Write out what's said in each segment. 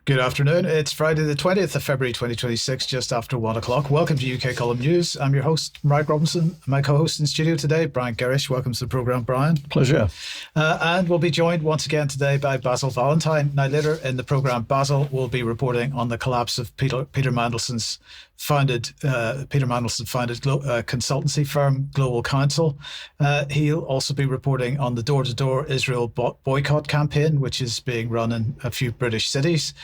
Good afternoon. It's Friday the 20th of February 2026, just after 1 o'clock. Welcome to UK Column News. I'm your host, Mike Robinson. My co-host in studio today, Brian Gerrish. Welcome to the programme, Brian. Pleasure. And we'll be joined once again today by Basil Valentine. Now, later in the programme, Basil will be reporting on the collapse of Peter Mandelson founded consultancy firm Global Counsel. He'll also be reporting on the door-to-door Israel boycott campaign, which is being run in a few British cities.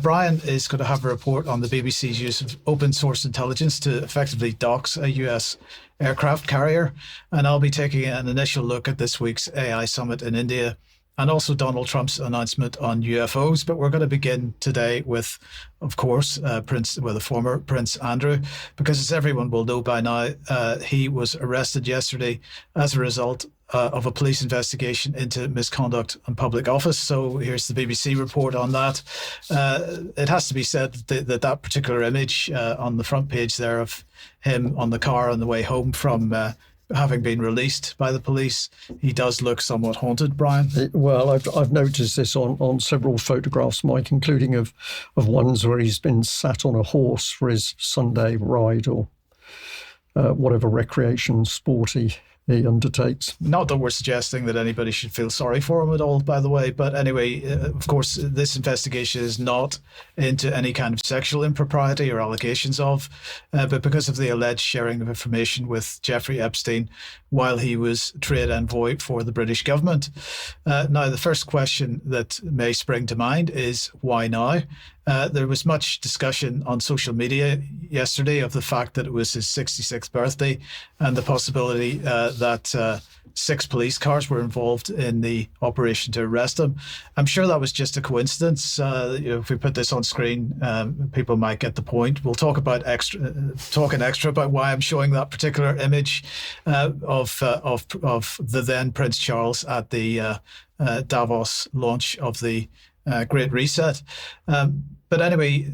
Brian is going to have a report on the BBC's use of open source intelligence to effectively dox a US aircraft carrier. And I'll be taking an initial look at this week's AI summit in India and also Donald Trump's announcement on UFOs. But we're going to begin today with, of course, the former Prince Andrew, because as everyone will know by now, he was arrested yesterday as a result of a police investigation into misconduct in public office. So here's the BBC report on that. It has to be said that particular image on the front page there of him on the car on the way home from having been released by the police, he does look somewhat haunted, Brian. Well, I've noticed this on several photographs, Mike, including of ones where he's been sat on a horse for his Sunday ride or whatever recreation sport he undertakes. Not that we're suggesting that anybody should feel sorry for him at all, by the way. But anyway, of course, this investigation is not into any kind of sexual impropriety or allegations of, but because of the alleged sharing of information with Jeffrey Epstein while he was trade envoy for the British government. Now, the first question that may spring to mind is why now? There was much discussion on social media yesterday of the fact that it was his 66th birthday and the possibility that 6 police cars were involved in the operation to arrest him. I'm sure that was just a coincidence. If we put this on screen, people might get the point. We'll talk extra about why I'm showing that particular image of the then Prince Charles at the Davos launch of the Great Reset. But anyway,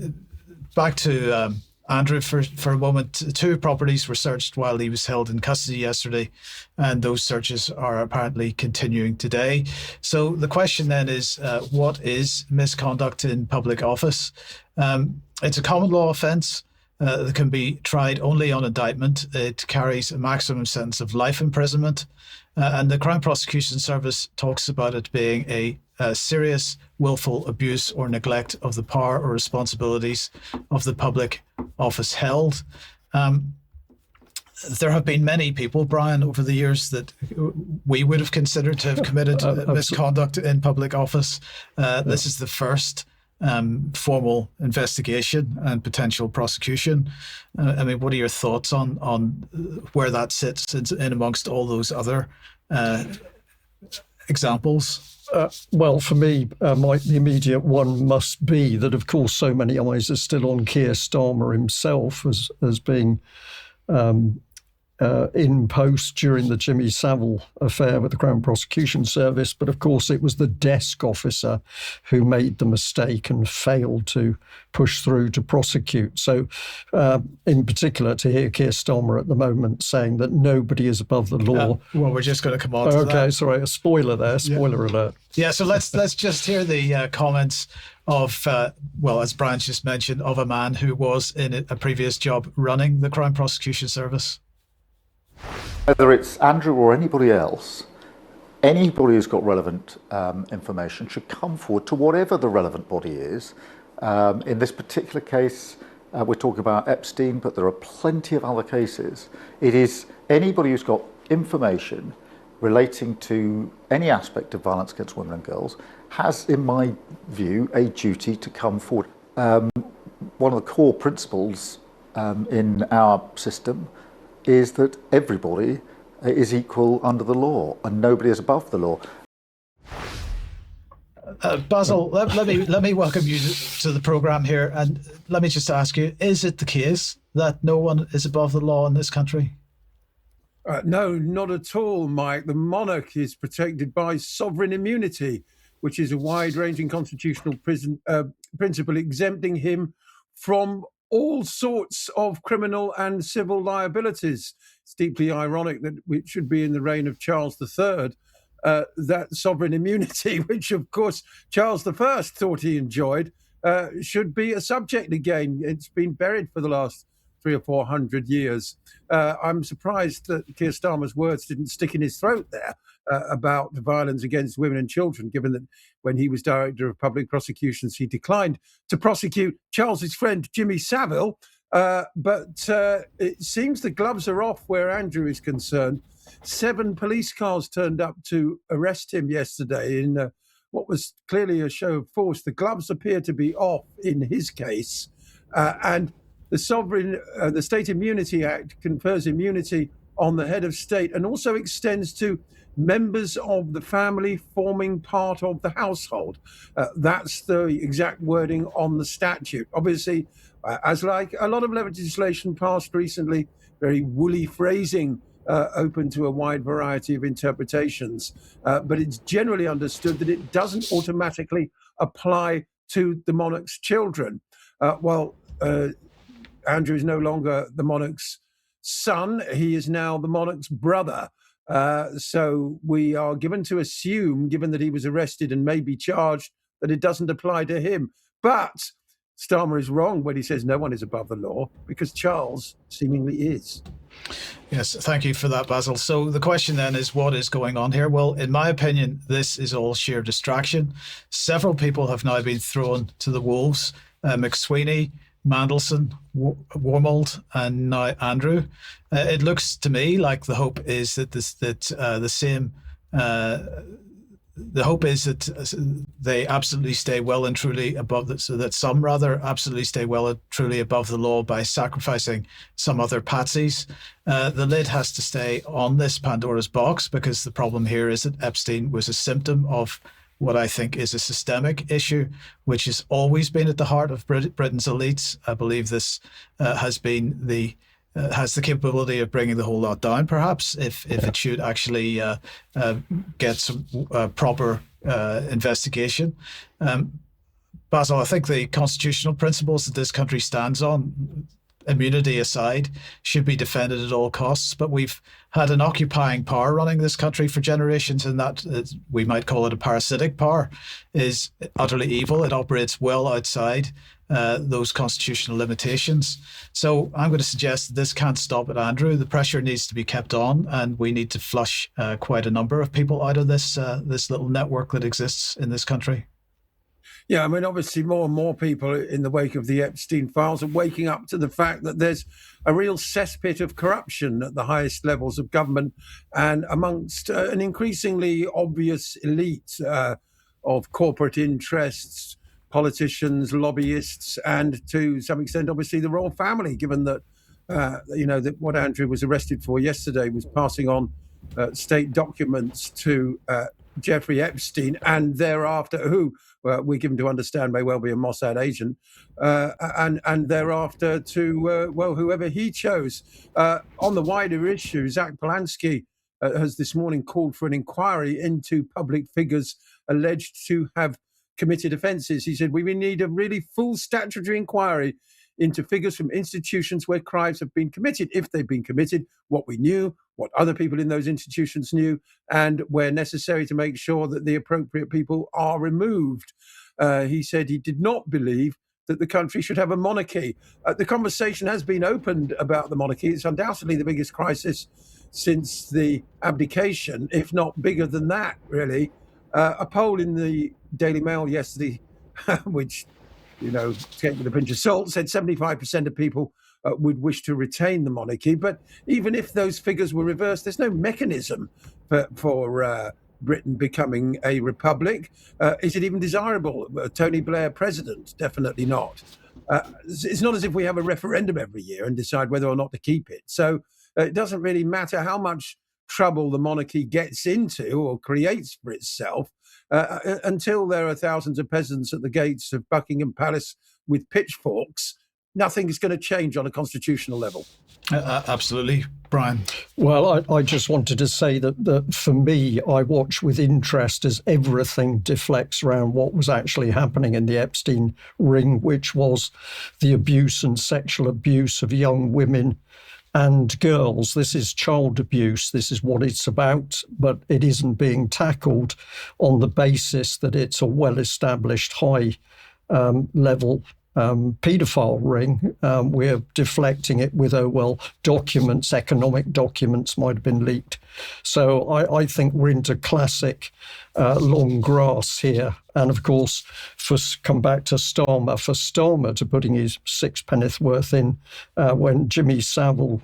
back to Andrew for a moment. 2 properties were searched while he was held in custody yesterday, and those searches are apparently continuing today. So the question then is, what is misconduct in public office? It's a common law offence that can be tried only on indictment. It carries a maximum sentence of life imprisonment, and the Crown Prosecution Service talks about it being a serious, willful abuse or neglect of the power or responsibilities of the public office held. There have been many people, Brian, over the years that we would have considered to have committed misconduct in public office. This is the first formal investigation and potential prosecution. I mean, what are your thoughts on where that sits in amongst all those other examples? Well, for me, Mike, the immediate one must be that, of course, so many eyes are still on Keir Starmer himself as being in post during the Jimmy Savile affair with the Crown Prosecution Service. But of course, it was the desk officer who made the mistake and failed to push through to prosecute. So in particular, to hear Keir Starmer at the moment saying that nobody is above the law. Well, we're just going to come on to that. Okay, sorry, a spoiler there, spoiler alert. Yeah, so let's just hear the comments of, as Brian just mentioned, of a man who was in a previous job running the Crown Prosecution Service. Whether it's Andrew or anybody else, anybody who's got relevant information should come forward to whatever the relevant body is. In this particular case, we're talking about Epstein, but there are plenty of other cases. It is anybody who's got information relating to any aspect of violence against women and girls has, in my view, a duty to come forward. One of the core principles in our system is that everybody is equal under the law and nobody is above the law. Basil, let me welcome you to the programme here, and let me just ask you, is it the case that no one is above the law in this country? No, not at all, Mike. The monarch is protected by sovereign immunity, which is a wide-ranging constitutional principle exempting him from all sorts of criminal and civil liabilities. It's deeply ironic that it should be in the reign of Charles III, that sovereign immunity, which of course Charles I thought he enjoyed, should be a subject again. It's been buried for the last 300 or 400 years. I'm surprised that Keir Starmer's words didn't stick in his throat there about violence against women and children, given that when he was Director of Public Prosecutions, he declined to prosecute Charles's friend Jimmy Savile. But it seems the gloves are off where Andrew is concerned. 7 police cars turned up to arrest him yesterday in what was clearly a show of force. The gloves appear to be off in his case. And the State Immunity Act confers immunity on the head of state and also extends to members of the family forming part of the household. That's the exact wording on the statute. Obviously, as like a lot of legislation passed recently, very woolly phrasing, open to a wide variety of interpretations. But it's generally understood that it doesn't automatically apply to the monarch's children. Andrew is no longer the monarch's son. He is now the monarch's brother. So we are given to assume, given that he was arrested and may be charged, that it doesn't apply to him. But Starmer is wrong when he says no one is above the law, because Charles seemingly is. Yes, thank you for that, Basil. So the question then is, what is going on here? Well, in my opinion, this is all sheer distraction. Several people have now been thrown to the wolves. McSweeney, Mandelson, Wormold, and now Andrew. It looks to me like the hope is that the hope is that they absolutely stay well and truly above so that some rather absolutely stay well and truly above the law by sacrificing some other patsies. The lid has to stay on this Pandora's box, because the problem here is that Epstein was a symptom of what I think is a systemic issue, which has always been at the heart of Britain's elites. I believe this has the capability of bringing the whole lot down, perhaps, if it should actually get some proper investigation. Basil, I think the constitutional principles that this country stands on, immunity aside, should be defended at all costs. But we've had an occupying power running this country for generations, and that we might call it a parasitic power, is utterly evil. It operates well outside those constitutional limitations. So I'm going to suggest that this can't stop at Andrew. The pressure needs to be kept on, and we need to flush quite a number of people out of this little network that exists in this country. Yeah, I mean, obviously more and more people in the wake of the Epstein files are waking up to the fact that there's a real cesspit of corruption at the highest levels of government and amongst an increasingly obvious elite of corporate interests, politicians, lobbyists, and to some extent, obviously, the royal family, given that, that what Andrew was arrested for yesterday was passing on state documents to Jeffrey Epstein, and thereafter, who we're given to understand may well be a Mossad agent, and thereafter to, whoever he chose. On the wider issue, Zach Polanski has this morning called for an inquiry into public figures alleged to have committed offences. He said, we need a really full statutory inquiry into figures from institutions where crimes have been committed, if they've been committed, what we knew, what other people in those institutions knew, and where necessary to make sure that the appropriate people are removed. He said he did not believe that the country should have a monarchy. The conversation has been opened about the monarchy. It's undoubtedly the biggest crisis since the abdication, if not bigger than that, really. A poll in the Daily Mail yesterday, which, take with a pinch of salt, said 75% of people would wish to retain the monarchy. But even if those figures were reversed, there's no mechanism for Britain becoming a republic. Is it even desirable? Tony Blair president? Definitely not. It's not as if we have a referendum every year and decide whether or not to keep it. So it doesn't really matter how much trouble the monarchy gets into or creates for itself until there are thousands of peasants at the gates of Buckingham Palace with pitchforks. Nothing is going to change on a constitutional level. Absolutely. Brian? Well, I just wanted to say that for me, I watch with interest as everything deflects around what was actually happening in the Epstein ring, which was the abuse and sexual abuse of young women and girls. This is child abuse. This is what it's about, but it isn't being tackled on the basis that it's a well-established high level paedophile ring. We're deflecting it with, oh, well, documents, economic documents might have been leaked. So I think we're into classic long grass here. And of course, come back to Starmer, for Starmer to putting his sixpenneth worth in when Jimmy Savile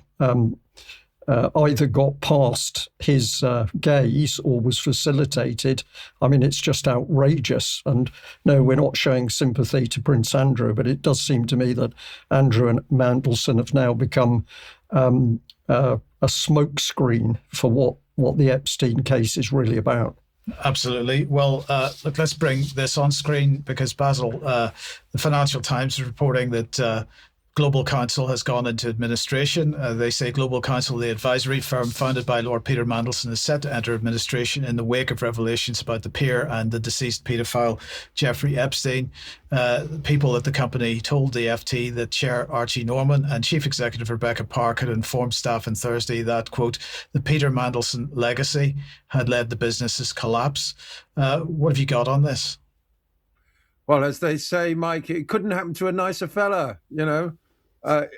either got past his gaze or was facilitated. I mean, it's just outrageous. And no, we're not showing sympathy to Prince Andrew, but it does seem to me that Andrew and Mandelson have now become a smokescreen for what the Epstein case is really about. Absolutely. Well, look, let's bring this on screen because Basil, the Financial Times is reporting that Global Counsel has gone into administration. They say Global Counsel, the advisory firm founded by Lord Peter Mandelson, is set to enter administration in the wake of revelations about the peer and the deceased paedophile Jeffrey Epstein. People at the company told the FT that Chair Archie Norman and Chief Executive Rebecca Park had informed staff on Thursday that, quote, the Peter Mandelson legacy had led the business's collapse. What have you got on this? Well, as they say, Mike, it couldn't happen to a nicer fella, you know.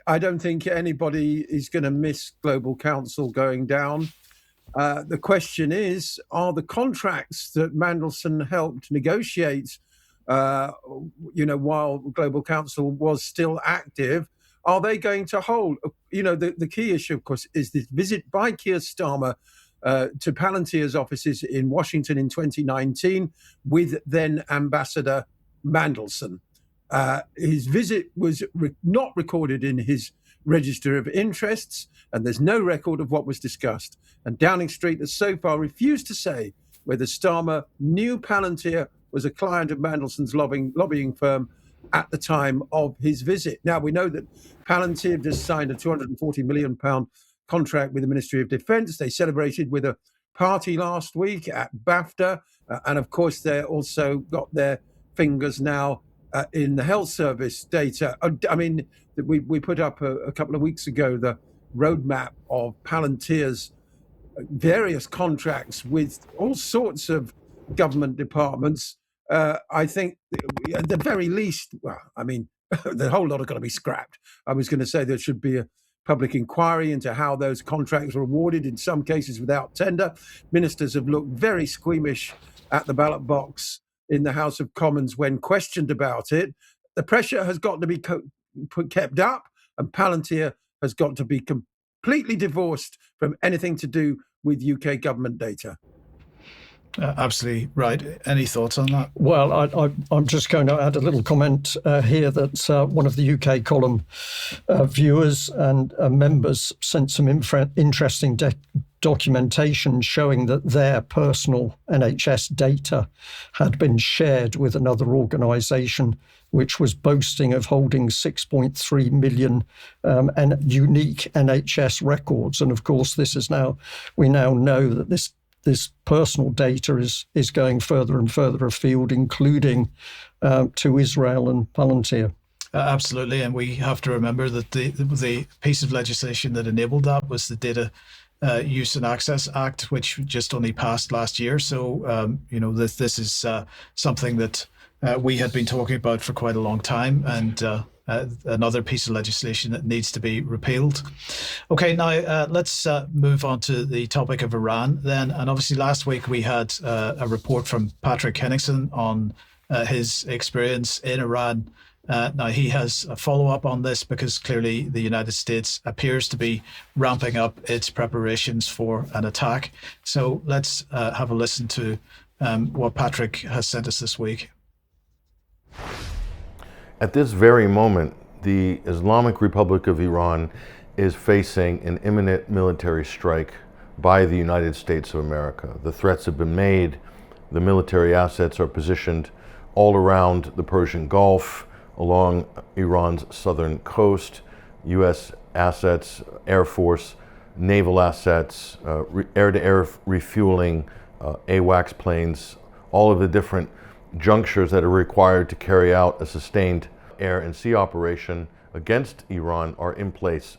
I don't think anybody is going to miss Global Counsel going down. The question is, are the contracts that Mandelson helped negotiate, while Global Counsel was still active, are they going to hold? You know, the key issue, of course, is this visit by Keir Starmer to Palantir's offices in Washington in 2019 with then Ambassador Mandelson. His visit was not recorded in his register of interests, and there's no record of what was discussed. And Downing Street has so far refused to say whether Starmer knew Palantir was a client of Mandelson's lobbying firm at the time of his visit. Now, we know that Palantir just signed a £240 million contract with the Ministry of Defence. They celebrated with a party last week at BAFTA. And of course, they also got their fingers now in the health service data. I mean, we put up a couple of weeks ago the roadmap of Palantir's various contracts with all sorts of government departments. I think at the very least, well, I mean, the whole lot have got to be scrapped. I was going to say there should be a public inquiry into how those contracts were awarded, in some cases without tender. Ministers have looked very squeamish at the ballot box in the House of Commons when questioned about it. The pressure has got to be kept up, and Palantir has got to be completely divorced from anything to do with UK government data. Absolutely right. Any thoughts on that? Well, I'm just going to add a little comment here that one of the UK column viewers and members sent some interesting documentation showing that their personal NHS data had been shared with another organisation which was boasting of holding 6.3 million unique NHS records. And of course, we now know that this personal data is going further and further afield, including to Israel and Palantir. Absolutely, and we have to remember that the piece of legislation that enabled that was the Data Use and Access Act, which just only passed last year. So, this is something that we had been talking about for quite a long time, and another piece of legislation that needs to be repealed. Okay, now let's move on to the topic of Iran then. And obviously last week we had a report from Patrick Henningsen on his experience in Iran. Now he has a follow-up on this because clearly the United States appears to be ramping up its preparations for an attack. So let's have a listen to what Patrick has sent us this week. At this very moment, the Islamic Republic of Iran is facing an imminent military strike by the United States of America. The threats have been made. The military assets are positioned all around the Persian Gulf, along Iran's southern coast. U.S. assets, Air Force, naval assets, air-to-air refueling, AWACS planes, all of the different junctures that are required to carry out a sustained air and sea operation against Iran are in place.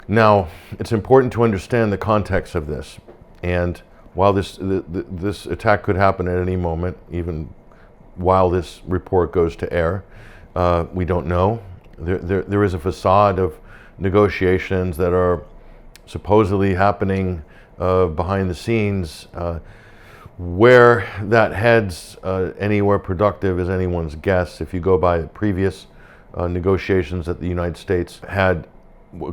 Now, it's important to understand the context of this. And while this attack could happen at any moment, even while this report goes to air, We don't know. There is a facade of negotiations that are supposedly happening behind the scenes. Where that heads anywhere productive is anyone's guess. If you go by previous negotiations that the United States had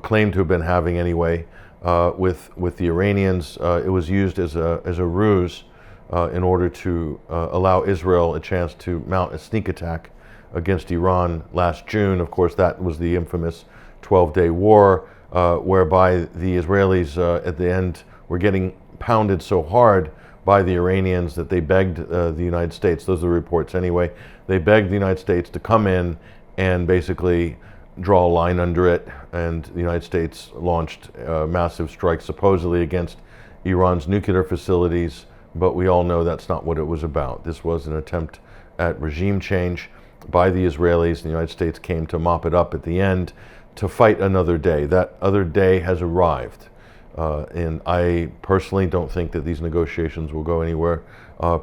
claimed to have been having anyway with the Iranians, it was used as a ruse in order to allow Israel a chance to mount a sneak attack against Iran last June. Of course, that was the infamous 12-day war, whereby the Israelis at the end were getting pounded so hard by the Iranians that they begged the United States, those are the reports anyway, they begged the United States to come in and basically draw a line under it, and the United States launched massive strikes supposedly against Iran's nuclear facilities, but we all know that's not what it was about. This was an attempt at regime change by the Israelis. The United States came to mop it up at the end to fight another day. That other day has arrived. And I personally don't think that these negotiations will go anywhere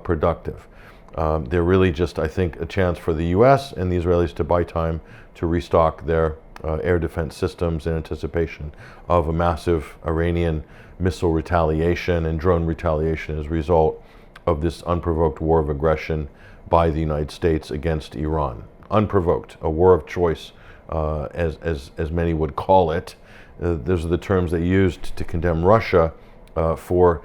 productive. They're really just, I think, a chance for the U.S. and the Israelis to buy time to restock their air defense systems in anticipation of a massive Iranian missile retaliation and drone retaliation as a result of this unprovoked war of aggression by the United States against Iran. Unprovoked, a war of choice, as many would call it. Those are the terms they used to condemn Russia for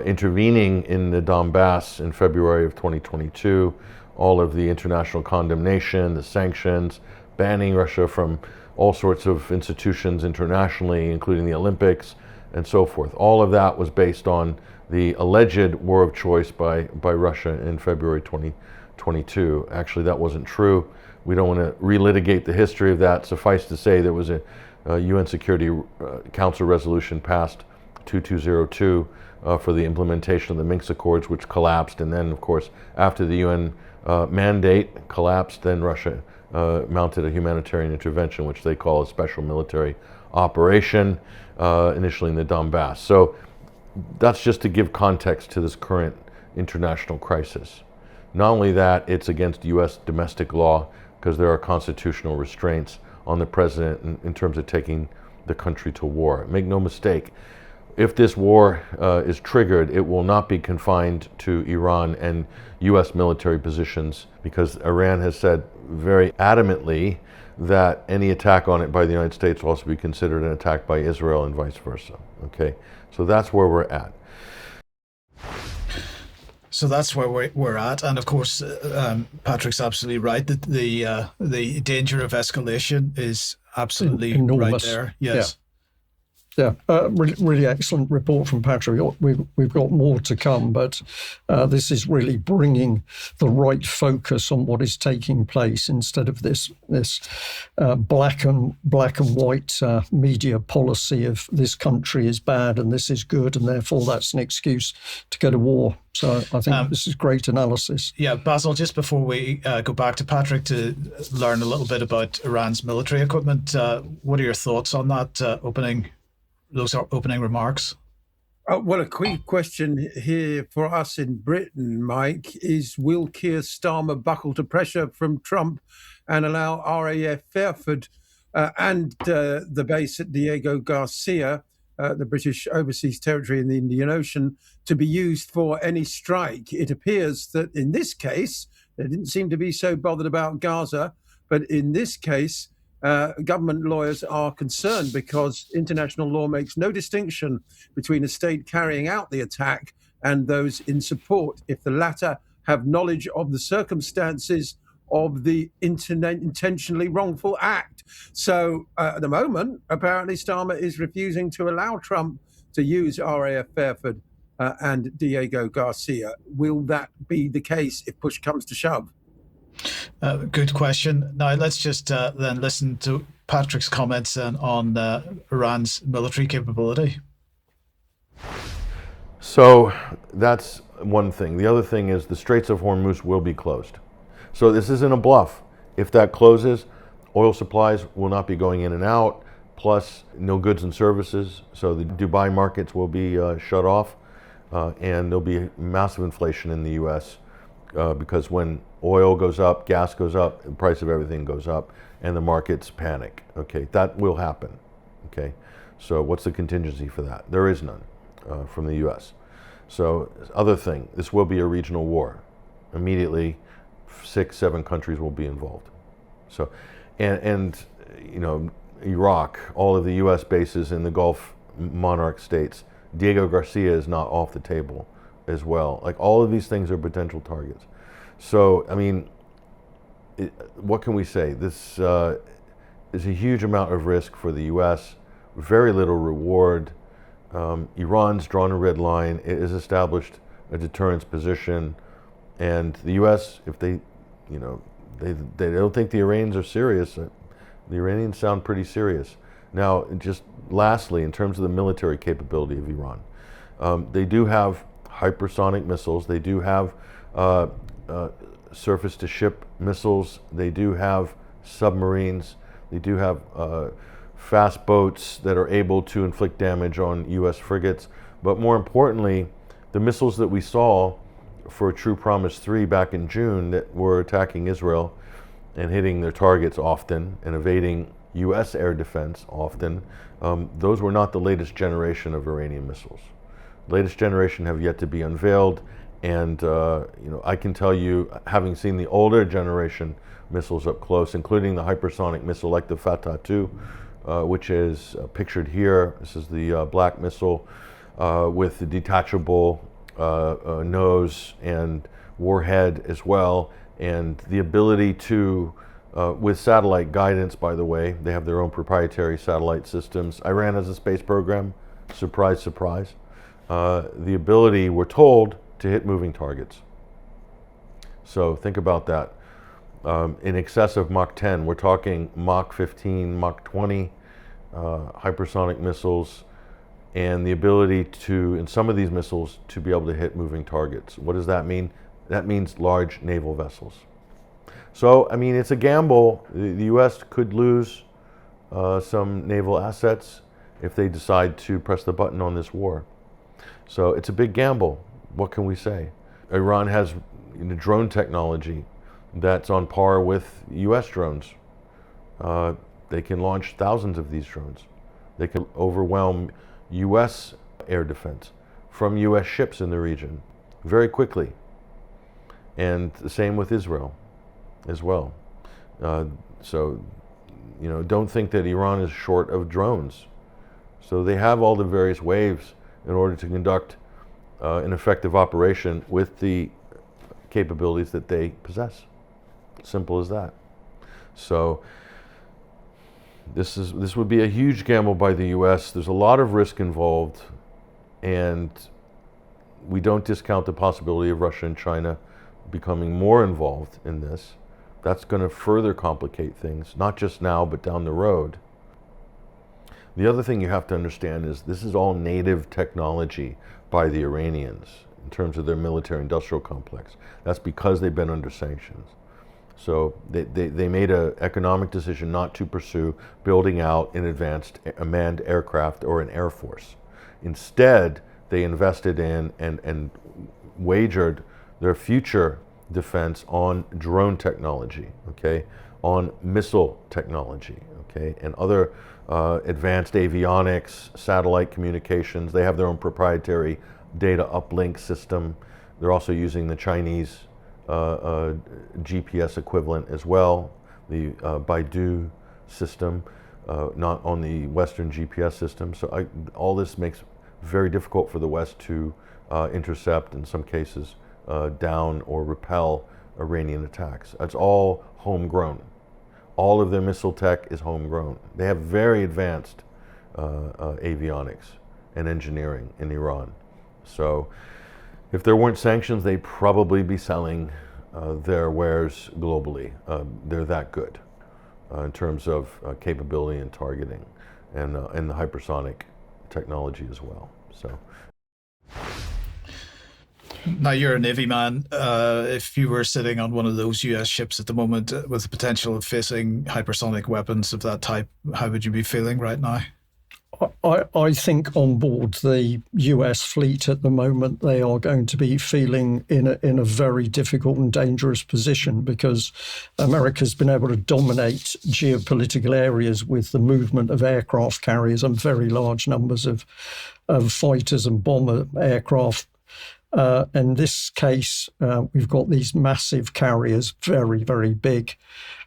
intervening in the Donbass in February of 2022. All of the international condemnation, the sanctions, banning Russia from all sorts of institutions internationally, including the Olympics and so forth. All of that was based on the alleged war of choice by Russia in February 2022. Actually, that wasn't true. We don't want to relitigate the history of that. Suffice to say, there was a UN Security Council resolution passed 2202 for the implementation of the Minsk Accords, which collapsed. And then, of course, after the UN mandate collapsed, then Russia mounted a humanitarian intervention, which they call a special military operation, initially in the Donbass. So that's just to give context to this current international crisis. Not only that, it's against U.S. domestic law because there are constitutional restraints on the president in terms of taking the country to war. Make no mistake, if this war is triggered, it will not be confined to Iran and U.S. military positions, because Iran has said very adamantly that any attack on it by the United States will also be considered an attack by Israel and vice versa. Okay, so that's where we're at. So that's where we're at, and of course, Patrick's absolutely right that the danger of escalation is absolutely enormous. Right there. Yes. Yeah, really excellent report from Patrick. We've got more to come, but this is really bringing the right focus on what is taking place instead of this black and white media policy of this country is bad and this is good, and therefore that's an excuse to go to war. So I think this is great analysis. Yeah, Basil, just before we go back to Patrick to learn a little bit about Iran's military equipment, what are your thoughts on that those are opening remarks? Well, a quick question here for us in Britain, Mike, is will Keir Starmer buckle to pressure from Trump and allow RAF Fairford and the base at Diego Garcia, the British overseas territory in the Indian Ocean, to be used for any strike? It appears that in this case, they didn't seem to be so bothered about Gaza, but in this case, government lawyers are concerned because international law makes no distinction between a state carrying out the attack and those in support, if the latter have knowledge of the circumstances of the intentionally wrongful act. So at the moment, apparently Starmer is refusing to allow Trump to use RAF Fairford and Diego Garcia. Will that be the case if push comes to shove? Good question. Now let's just then listen to Patrick's comments on Iran's military capability. So that's one thing. The other thing is the Straits of Hormuz will be closed. So this isn't a bluff. If that closes, oil supplies will not be going in and out, plus no goods and services. So the Dubai markets will be shut off, and there'll be massive inflation in the U.S. because when oil goes up, gas goes up, the price of everything goes up, and the markets panic. Okay, that will happen. Okay, so what's the contingency for that? There is none from the U.S. So other thing, this will be a regional war. Immediately, 6-7 countries will be involved. So, and you know, Iraq, all of the U.S. bases in the Gulf monarch states, Diego Garcia is not off the table as well. Like, all of these things are potential targets. So, I mean, what can we say? This is a huge amount of risk for the U.S., very little reward. Iran's drawn a red line. It has established a deterrence position, and the U.S., if they, you know, they don't think the Iranians are serious. The Iranians sound pretty serious. Now, just lastly, in terms of the military capability of Iran, they do have hypersonic missiles. They do have surface-to-ship missiles. They do have submarines. They do have fast boats that are able to inflict damage on U.S. frigates. But more importantly, the missiles that we saw for True Promise 3 back in June that were attacking Israel and hitting their targets often and evading U.S. air defense often, those were not the latest generation of Iranian missiles. The latest generation have yet to be unveiled, and you know, I can tell you, having seen the older generation missiles up close, including the hypersonic missile like the Fatah 2, which is pictured here. This is the black missile with the detachable nose and warhead as well, and the ability to, with satellite guidance, by the way, they have their own proprietary satellite systems. Iran has a space program, surprise, surprise. The ability, we're told, to hit moving targets. So think about that. In excess of Mach 10, we're talking Mach 15, Mach 20 hypersonic missiles, and the ability to, in some of these missiles, to be able to hit moving targets. What does that mean? That means large naval vessels. So, I mean, it's a gamble. The U.S. could lose some naval assets if they decide to press the button on this war. So it's a big gamble. What can we say? Iran has drone technology that's on par with U.S. drones. They can launch thousands of these drones. They can overwhelm U.S. air defense from U.S. ships in the region very quickly. And the same with Israel as well. So, you know, don't think that Iran is short of drones. So they have all the various waves in order to conduct an effective operation with the capabilities that they possess. Simple as that. So this would be a huge gamble by the U.S. There's a lot of risk involved, and we don't discount the possibility of Russia and China becoming more involved in this. That's going to further complicate things, not just now, but down the road. The other thing you have to understand is this is all native technology by the Iranians in terms of their military-industrial complex. That's because they've been under sanctions. So they made an economic decision not to pursue building out an advanced manned aircraft or an air force. Instead, they invested in and wagered their future defense on drone technology, okay, on missile technology, okay, and other advanced avionics, satellite communications. They have their own proprietary data uplink system. They're also using the Chinese GPS equivalent as well, the Baidu system, not on the Western GPS system. So all this makes very difficult for the West to intercept, in some cases, down or repel Iranian attacks. That's all homegrown. All of their missile tech is homegrown. They have very advanced avionics and engineering in Iran. So if there weren't sanctions, they'd probably be selling their wares globally. They're that good in terms of capability and targeting, and the hypersonic technology as well. So. Now, you're a Navy man. If you were sitting on one of those US ships at the moment with the potential of facing hypersonic weapons of that type, how would you be feeling right now? I think on board the US fleet at the moment, they are going to be feeling in a very difficult and dangerous position, because America's been able to dominate geopolitical areas with the movement of aircraft carriers and very large numbers of fighters and bomber aircraft. In this case, we've got these massive carriers, very, very big,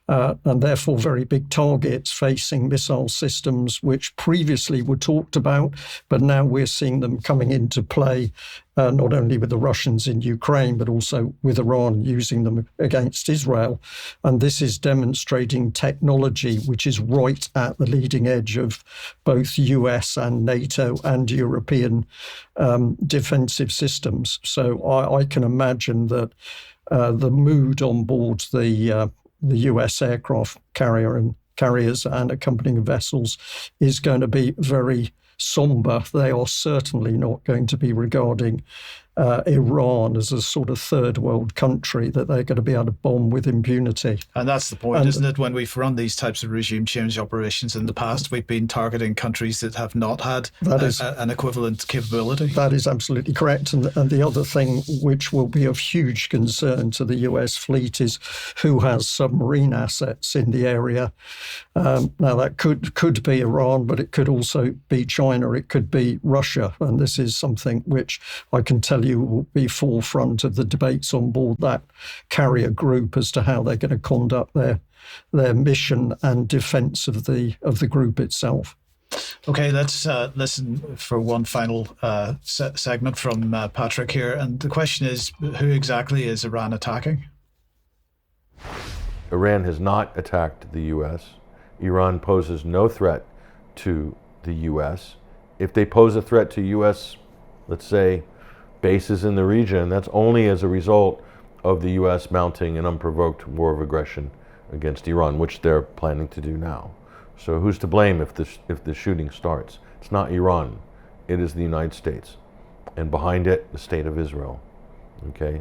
and therefore very big targets facing missile systems which previously were talked about, but now we're seeing them coming into play, not only with the Russians in Ukraine, but also with Iran using them against Israel. And this is demonstrating technology which is right at the leading edge of both US and NATO and European defensive systems. So I can imagine that the mood on board the US aircraft carriers and accompanying vessels is going to be very somber. They are certainly not going to be regarding Iran as a sort of third world country that they're going to be able to bomb with impunity. And that's the point, isn't it? When we've run these types of regime change operations in the past, we've been targeting countries that have not had an equivalent capability. That is absolutely correct. And the other thing which will be of huge concern to the US fleet is who has submarine assets in the area. Now, that could be Iran, but it could also be China, it could be Russia. And this is something which I can tell you will be forefront of the debates on board that carrier group as to how they're going to conduct their mission and defence of the group itself. Okay, let's listen for one final segment from Patrick here. And the question is, who exactly is Iran attacking? Iran has not attacked the U.S. Iran poses no threat to the U.S. If they pose a threat to U.S., let's say, bases in the region, that's only as a result of the U.S. mounting an unprovoked war of aggression against Iran, which they're planning to do now. So who's to blame if the shooting starts? It's not Iran. It is the United States. And behind it, the state of Israel. Okay?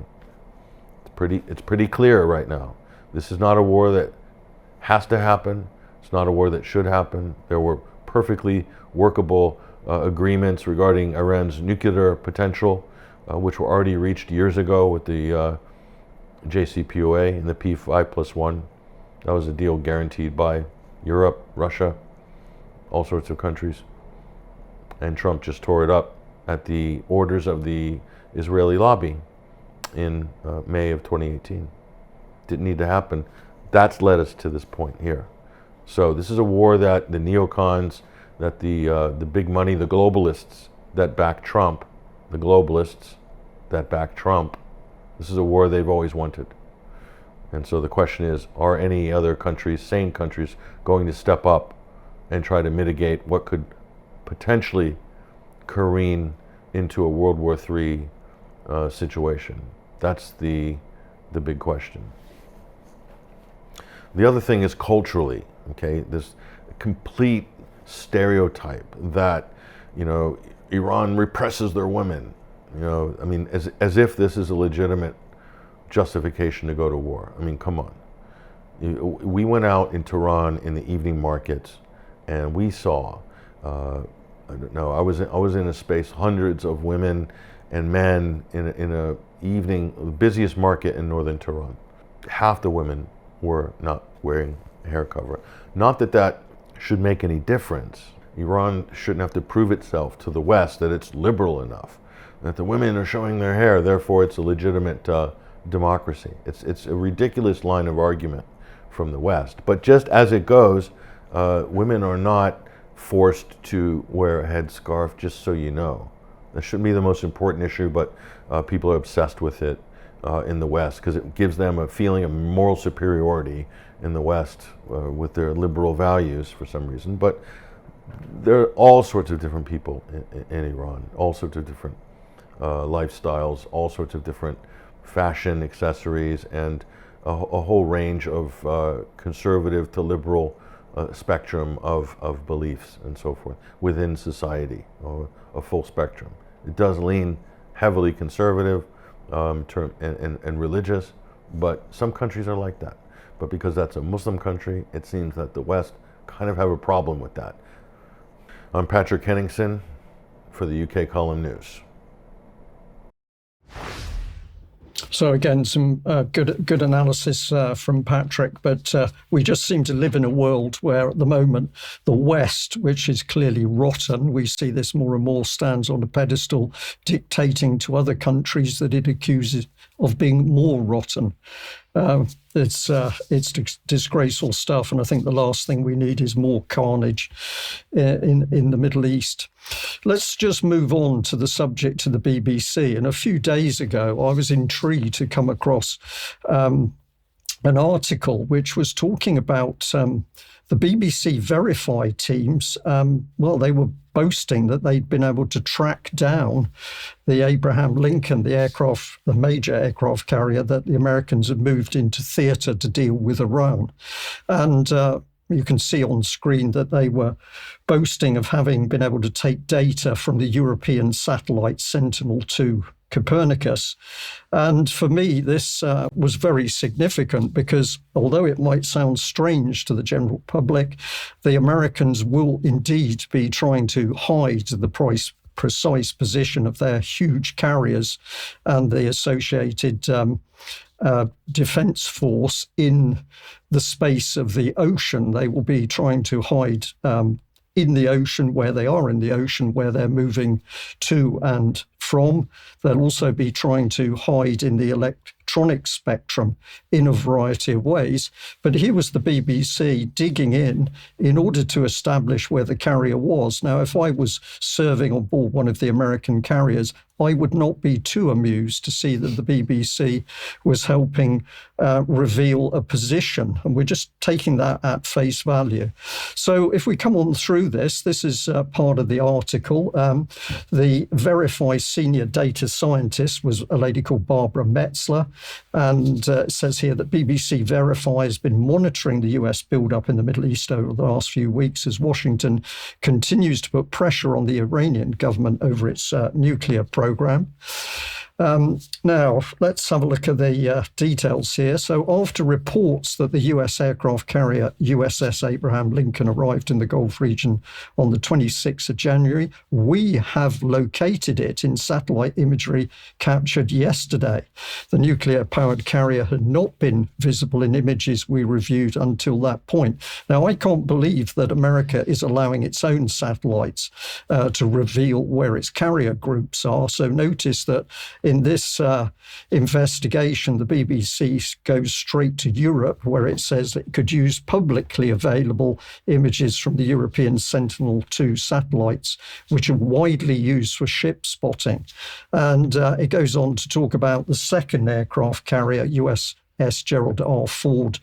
It's pretty clear right now. This is not a war that has to happen. It's not a war that should happen. There were perfectly workable agreements regarding Iran's nuclear potential, which were already reached years ago with the JCPOA and the P5+1. That was a deal guaranteed by Europe, Russia, all sorts of countries. And Trump just tore it up at the orders of the Israeli lobby in May of 2018. Didn't need to happen. That's led us to this point here. So this is a war that the neocons, that the big money, the globalists that back Trump, this is a war they've always wanted. And so the question is, are any other countries, sane countries, going to step up and try to mitigate what could potentially careen into a World War III situation? That's the big question. The other thing is culturally, okay, this complete stereotype that, Iran represses their women. I mean, as if this is a legitimate justification to go to war. I mean, come on. We went out in Tehran in the evening markets, and we saw, I was in a space, hundreds of women and men in a evening, the busiest market in northern Tehran. Half the women were not wearing a hair cover. Not that should make any difference. Iran shouldn't have to prove itself to the West that it's liberal enough, that the women are showing their hair, therefore it's a legitimate democracy. It's a ridiculous line of argument from the West. But just as it goes, women are not forced to wear a headscarf, just so you know. That shouldn't be the most important issue, but people are obsessed with it in the West because it gives them a feeling of moral superiority in the West with their liberal values for some reason. But there are all sorts of different people in Iran, all sorts of different lifestyles, all sorts of different fashion accessories, and a whole range of conservative to liberal spectrum of beliefs and so forth within society, a full spectrum. It does lean heavily conservative and religious, but some countries are like that. But because that's a Muslim country, it seems that the West kind of have a problem with that. I'm Patrick Henningsen for the UK Column News. So again, some good analysis from Patrick, but we just seem to live in a world where at the moment the West, which is clearly rotten, we see this more and more, stands on a pedestal dictating to other countries that it accuses of being more rotten. It's disgraceful stuff, and I think the last thing we need is more carnage in the Middle East. Let's just move on to the subject of the BBC. And a few days ago, I was intrigued to come across an article which was talking about the BBC Verify teams. They were boasting that they'd been able to track down the Abraham Lincoln, the major aircraft carrier that the Americans had moved into theatre to deal with Iran. And you can see on screen that they were boasting of having been able to take data from the European satellite Sentinel-2 Copernicus. And for me, this was very significant because although it might sound strange to the general public, the Americans will indeed be trying to hide the precise position of their huge carriers and the associated defense force in the space of the ocean. They will be trying to hide in the ocean, where they are in the ocean, where they're moving to and from. They'll also be trying to hide in the electronic spectrum in a variety of ways. But here was the BBC digging in order to establish where the carrier was. Now, if I was serving on board one of the American carriers, I would not be too amused to see that the BBC was helping reveal a position. And we're just taking that at face value. So if we come on through this is part of the article. The Verify senior data scientist was a lady called Barbara Metzler. And it says here that BBC Verify has been monitoring the US buildup in the Middle East over the last few weeks as Washington continues to put pressure on the Iranian government over its nuclear program. Now, let's have a look at the details here. So after reports that the US aircraft carrier USS Abraham Lincoln arrived in the Gulf region on the 26th of January, we have located it in satellite imagery captured yesterday. The nuclear-powered carrier had not been visible in images we reviewed until that point. Now, I can't believe that America is allowing its own satellites to reveal where its carrier groups are. So notice that in this investigation, the BBC goes straight to Europe, where it says it could use publicly available images from the European Sentinel-2 satellites, which are widely used for ship spotting. And it goes on to talk about the second aircraft carrier, USS Gerald R. Ford,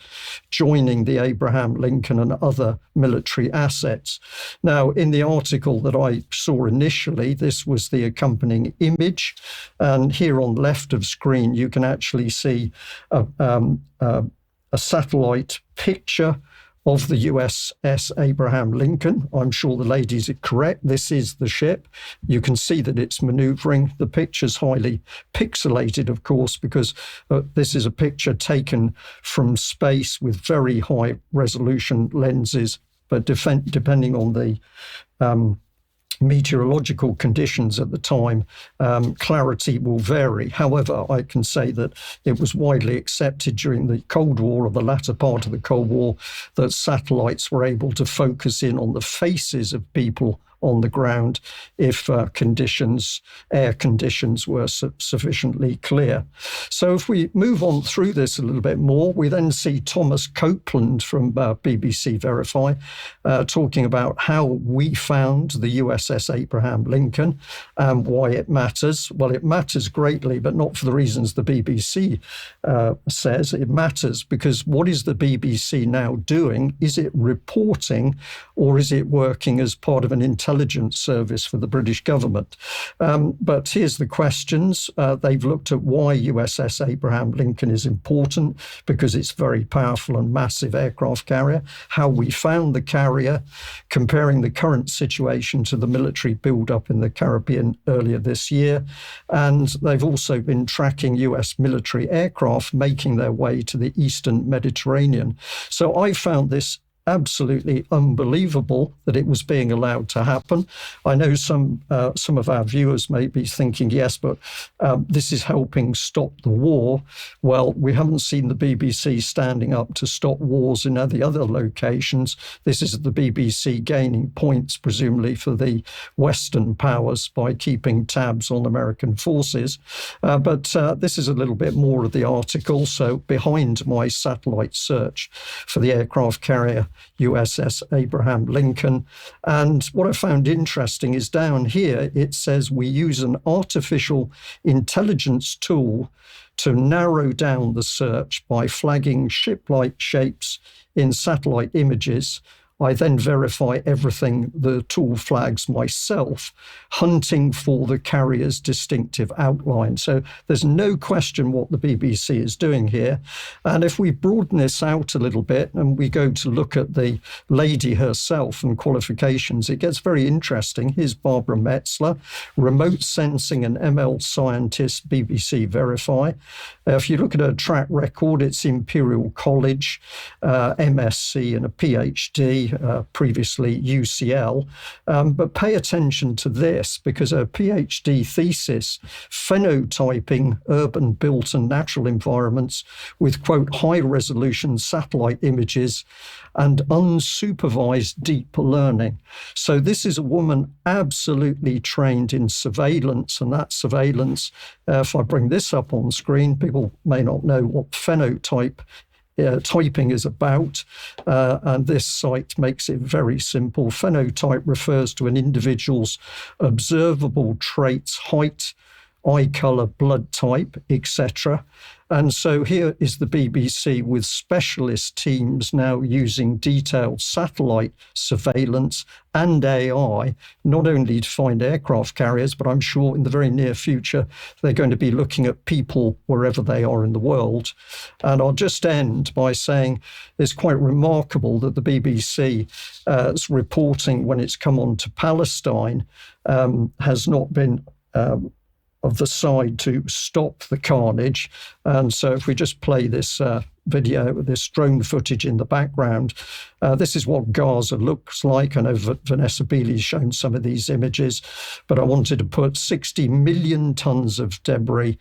joining the Abraham Lincoln and other military assets. Now, in the article that I saw initially, this was the accompanying image. And here on the left of screen, you can actually see a satellite picture of the USS Abraham Lincoln. I'm sure the ladies are correct. This is the ship. You can see that it's maneuvering. The picture's highly pixelated, of course, because this is a picture taken from space with very high resolution lenses, but depending on the meteorological conditions at the time, clarity will vary. However, I can say that it was widely accepted during the Cold War, or the latter part of the Cold War, that satellites were able to focus in on the faces of people on the ground if air conditions were sufficiently clear. So if we move on through this a little bit more, we then see Thomas Copeland from BBC Verify talking about how we found the USS Abraham Lincoln and why it matters. Well, it matters greatly, but not for the reasons the BBC says. It matters because what is the BBC now doing? Is it reporting, or is it working as part of an intelligence service for the British government? But here's the questions. They've looked at why USS Abraham Lincoln is important, because it's a very powerful and massive aircraft carrier, how we found the carrier, comparing the current situation to the military build-up in the Caribbean earlier this year. And they've also been tracking US military aircraft making their way to the Eastern Mediterranean. So I found this absolutely unbelievable that it was being allowed to happen. I know some of our viewers may be thinking, yes, but this is helping stop the war. Well, we haven't seen the BBC standing up to stop wars in any other locations. This is the BBC gaining points, presumably, for the Western powers by keeping tabs on American forces. But this is a little bit more of the article. So behind my satellite search for the aircraft carrier USS Abraham Lincoln. And what I found interesting is down here, it says we use an artificial intelligence tool to narrow down the search by flagging ship-like shapes in satellite images. I then verify everything the tool flags myself, hunting for the carrier's distinctive outline. So there's no question what the BBC is doing here. And if we broaden this out a little bit and we go to look at the lady herself and qualifications, it gets very interesting. Here's Barbara Metzler, remote sensing and ML scientist, BBC Verify. If you look at her track record, it's Imperial College, MSc and a PhD. Previously UCL, but pay attention to this because her PhD thesis, phenotyping urban built and natural environments with, quote, high resolution satellite images and unsupervised deep learning. So this is a woman absolutely trained in surveillance, and that surveillance, if I bring this up on screen, people may not know what phenotype typing is about, and this site makes it very simple. Phenotype refers to an individual's observable traits, height, eye colour, blood type, etc. And so here is the BBC with specialist teams now using detailed satellite surveillance and AI, not only to find aircraft carriers, but I'm sure in the very near future, they're going to be looking at people wherever they are in the world. And I'll just end by saying it's quite remarkable that the BBC's reporting when it's come on to Palestine has not been of the side to stop the carnage. And so if we just play this video with this drone footage in the background, this is what Gaza looks like. I know Vanessa Beeley's shown some of these images, but I wanted to put 60 million tons of debris,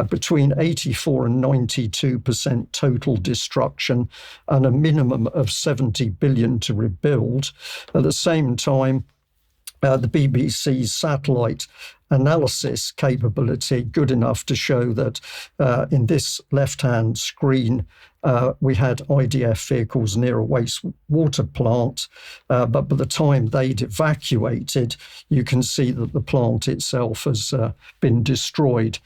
between 84 and 92% total destruction, and a minimum of 70 billion to rebuild. At the same time, the BBC's satellite analysis capability good enough to show that in this left-hand screen, we had IDF vehicles near a wastewater plant, but by the time they'd evacuated, you can see that the plant itself has been destroyed.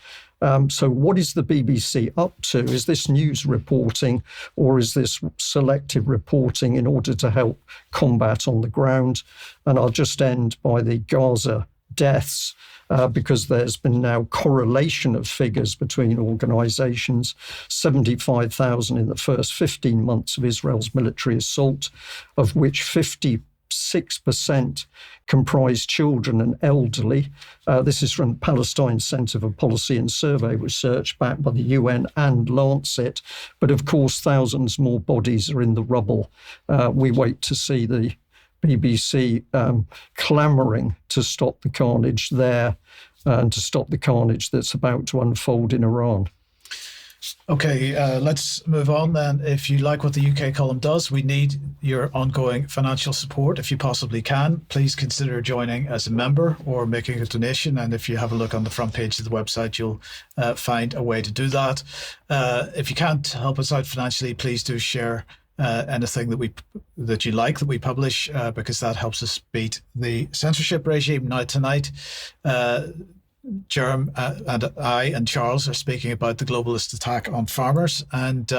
So what is the BBC up to? Is this news reporting or is this selective reporting in order to help combat on the ground? And I'll just end by the Gaza deaths, because there's been now correlation of figures between organizations, 75,000 in the first 15 months of Israel's military assault, of which 56% comprise children and elderly. This is from Palestine Center for Policy and Survey Research, backed by the UN and Lancet. But of course, thousands more bodies are in the rubble. We wait to see the BBC clamouring to stop the carnage there and to stop the carnage that's about to unfold in Iran. Okay, let's move on then. If you like what the UK column does, we need your ongoing financial support. If you possibly can, please consider joining as a member or making a donation. And if you have a look on the front page of the website, you'll find a way to do that. If you can't help us out financially, please do share anything that you like that we publish, because that helps us beat the censorship regime. Now tonight, Jerem and I and Charles are speaking about the globalist attack on farmers, and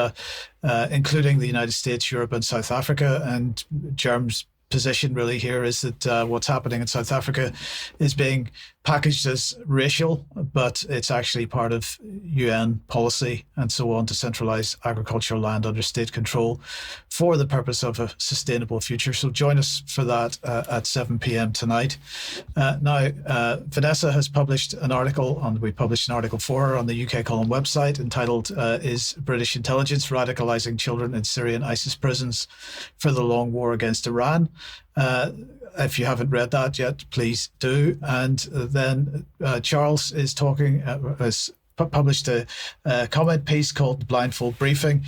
including the United States, Europe and South Africa. And Jerem's position really here is that what's happening in South Africa is being packaged as racial, but it's actually part of UN policy and so on to centralize agricultural land under state control for the purpose of a sustainable future. So join us for that at 7 p.m. tonight. Now, Vanessa has published an article, we published an article for her on the UK Column website entitled Is British Intelligence Radicalizing Children in Syrian ISIS Prisons for the Long War Against Iran? If you haven't read that yet, please do. And then Charles is has published a comment piece called Blindfold Briefing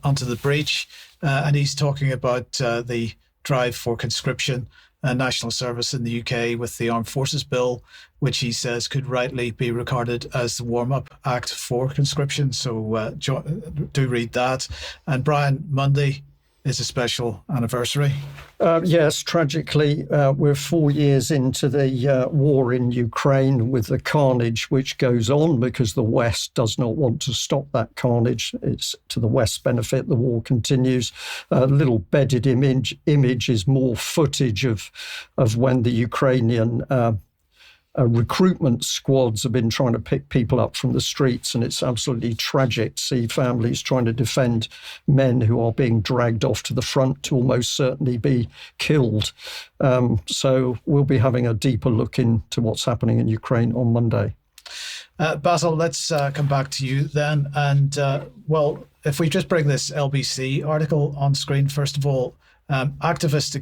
onto the breach. And he's talking about the drive for conscription and national service in the UK with the Armed Forces Bill, which he says could rightly be regarded as the warm-up act for conscription. So do read that. And Brian, Monday is a special anniversary. Yes, tragically, we're 4 years into the war in Ukraine with the carnage which goes on because the West does not want to stop that carnage. It's to the West's benefit. The war continues. A little bedded image is more footage of when the Ukrainian recruitment squads have been trying to pick people up from the streets, and it's absolutely tragic to see families trying to defend men who are being dragged off to the front to almost certainly be killed. So we'll be having a deeper look into what's happening in Ukraine on Monday. Basil, let's come back to you then. And well, if we just bring this LBC article on screen, first of all, activist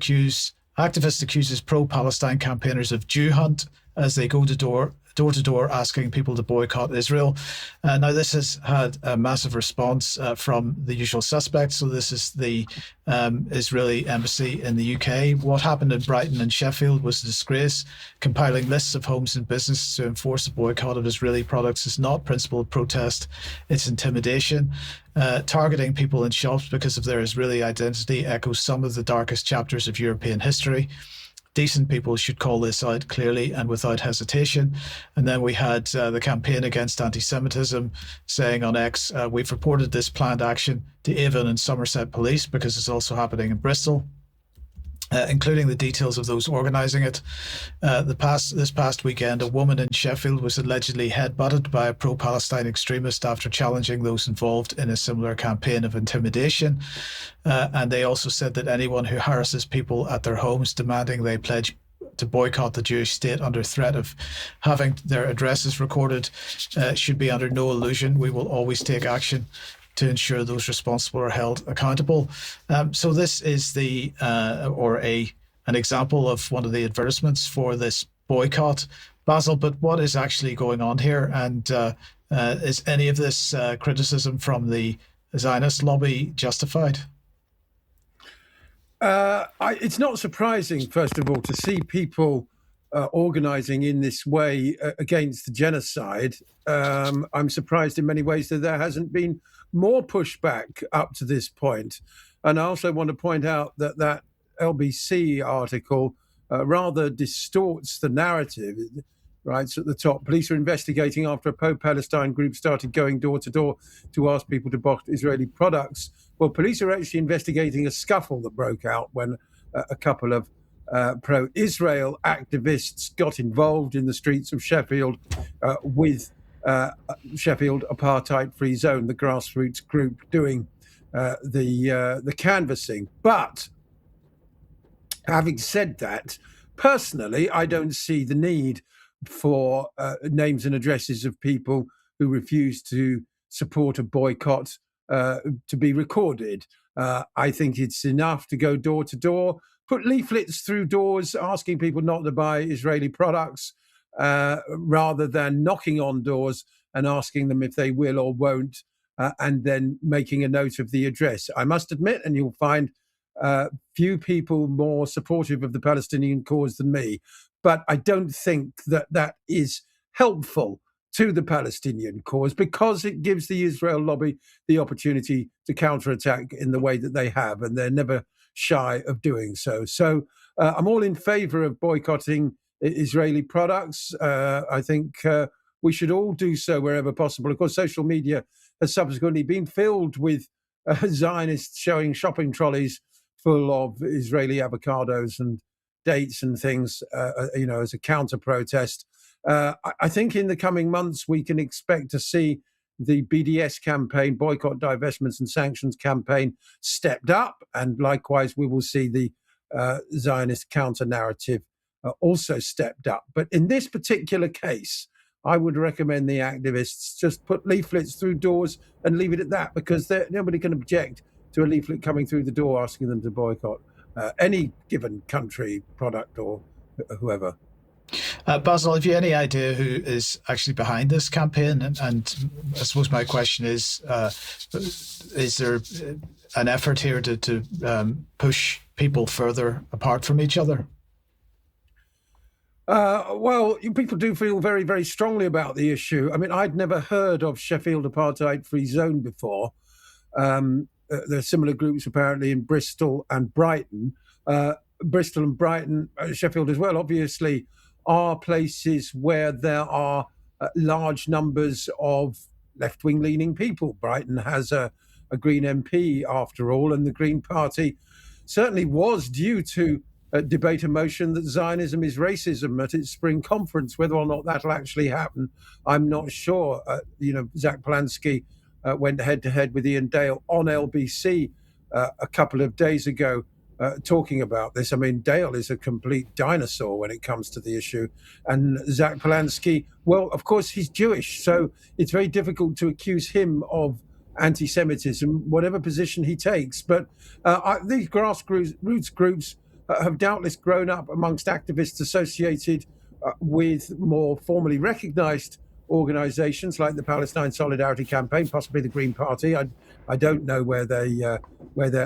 accuses pro-Palestine campaigners of Jew hunt as they go door to door asking people to boycott Israel. Now, this has had a massive response from the usual suspects. So this is the Israeli embassy in the UK. What happened in Brighton and Sheffield was a disgrace. Compiling lists of homes and businesses to enforce a boycott of Israeli products is not principled protest, it's intimidation. Targeting people in shops because of their Israeli identity echoes some of the darkest chapters of European history. Decent people should call this out clearly and without hesitation. And then we had the campaign against anti-Semitism saying on X, we've reported this planned action to Avon and Somerset Police because it's also happening in Bristol. Including the details of those organising it. This past weekend, a woman in Sheffield was allegedly headbutted by a pro-Palestine extremist after challenging those involved in a similar campaign of intimidation. And they also said that anyone who harasses people at their homes demanding they pledge to boycott the Jewish state under threat of having their addresses recorded should be under no illusion. We will always take action to ensure those responsible are held accountable. So this is an example of one of the advertisements for this boycott, Basil. But what is actually going on here? And is any of this criticism from the Zionist lobby justified? It's not surprising, first of all, to see people organising in this way against the genocide. I'm surprised in many ways that there hasn't been more pushback up to this point. And I also want to point out that that LBC article rather distorts the narrative. Right, so at the top, police are investigating after a pro-Palestine group started going door to door to ask people to boycott Israeli products. Well, police are actually investigating a scuffle that broke out when a couple of pro-Israel activists got involved in the streets of Sheffield with Sheffield Apartheid-Free Zone, the grassroots group doing the canvassing. But having said that, personally, I don't see the need for names and addresses of people who refuse to support a boycott to be recorded. I think it's enough to go door to door, put leaflets through doors asking people not to buy Israeli products, rather than knocking on doors and asking them if they will or won't, and then making a note of the address. I must admit, and you'll find few people more supportive of the Palestinian cause than me, but I don't think that that is helpful to the Palestinian cause because it gives the Israel lobby the opportunity to counterattack in the way that they have, and they're never shy of doing so. So I'm all in favor of boycotting Israeli products. I think we should all do so wherever possible. Of course, social media has subsequently been filled with Zionists showing shopping trolleys full of Israeli avocados and dates and things, as a counter protest. I think in the coming months we can expect to see the BDS campaign, boycott, divestments and sanctions campaign, stepped up, and likewise we will see the Zionist counter narrative also stepped up. But in this particular case, I would recommend the activists just put leaflets through doors and leave it at that, because nobody can object to a leaflet coming through the door asking them to boycott any given country, product, or whoever. Basil, have you any idea who is actually behind this campaign? And I suppose my question is there an effort here to push people further apart from each other? Well, people do feel very, very strongly about the issue. I mean, I'd never heard of Sheffield Apartheid-Free Zone before. There are similar groups apparently in Bristol and Brighton. Bristol and Brighton, Sheffield as well, obviously, are places where there are large numbers of left-wing leaning people. Brighton has a Green MP, after all, and the Green Party certainly was due to debate a motion that Zionism is racism at its spring conference. Whether or not that'll actually happen, I'm not sure. Zach Polanski went head-to-head with Ian Dale on LBC a couple of days ago, talking about this. I mean, Dale is a complete dinosaur when it comes to the issue. And Zach Polanski, well, of course, he's Jewish, so it's very difficult to accuse him of anti-Semitism, whatever position he takes. But these grassroots groups have doubtless grown up amongst activists associated with more formally recognized organizations like the Palestine Solidarity Campaign, possibly the Green Party. I don't know where their